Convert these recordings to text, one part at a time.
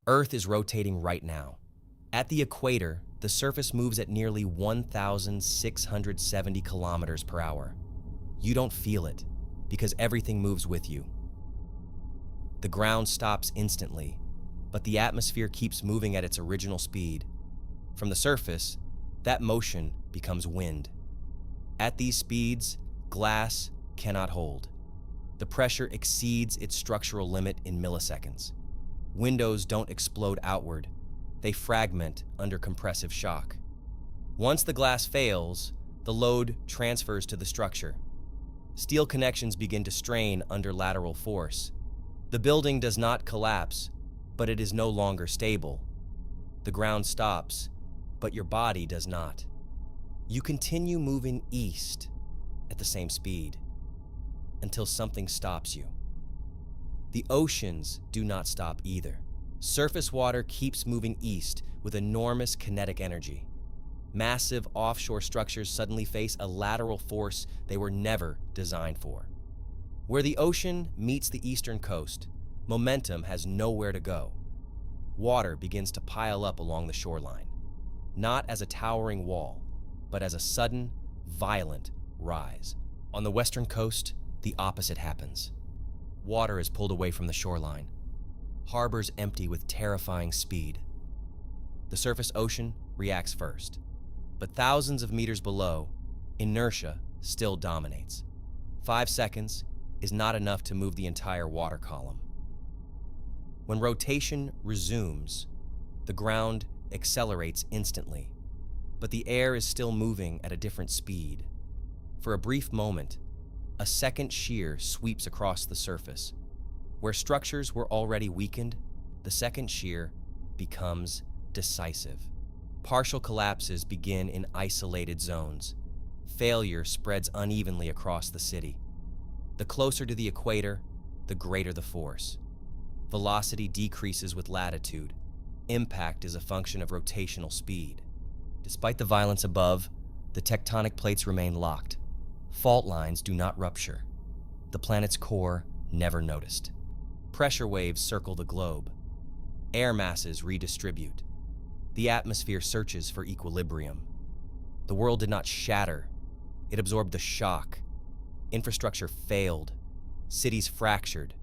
Earth is rotating right now. At the equator, the surface moves at nearly 1,670 kilometers per hour. You don't feel it because everything moves with you. The ground stops instantly, but the atmosphere keeps moving at its original speed. From the surface, that motion becomes wind. At these speeds, glass cannot hold. The pressure exceeds its structural limit in milliseconds. Windows don't explode outward, they fragment under compressive shock. Once the glass fails, the load transfers to the structure. Steel connections begin to strain under lateral force. The building does not collapse, but it is no longer stable. The ground stops, but your body does not. You continue moving east at the same speed until something stops you. The oceans do not stop either. Surface water keeps moving east with enormous kinetic energy. Massive offshore structures suddenly face a lateral force they were never designed for. Where the ocean meets the eastern coast, momentum has nowhere to go. Water begins to pile up along the shoreline, not as a towering wall, but as a sudden, violent rise. On the western coast, the opposite happens. Water is pulled away from the shoreline. Harbors empty with terrifying speed. The surface ocean reacts first, but thousands of meters below, inertia still dominates. 5 seconds is not enough to move the entire water column. When rotation resumes, the ground accelerates instantly, but the air is still moving at a different speed. For a brief moment, a second shear sweeps across the surface. Where structures were already weakened, the second shear becomes decisive. Partial collapses begin in isolated zones. Failure spreads unevenly across the city. The closer to the equator, the greater the force. Velocity decreases with latitude. Impact is a function of rotational speed. Despite the violence above, the tectonic plates remain locked. Fault lines do not rupture. The planet's core never noticed. Pressure waves circle the globe. Air masses redistribute. The atmosphere searches for equilibrium. The world did not shatter. It absorbed the shock. Infrastructure failed. Cities fractured.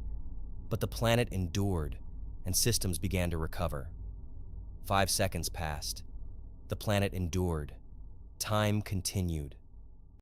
But the planet endured, and systems began to recover. 5 seconds passed. The planet endured. Time continued.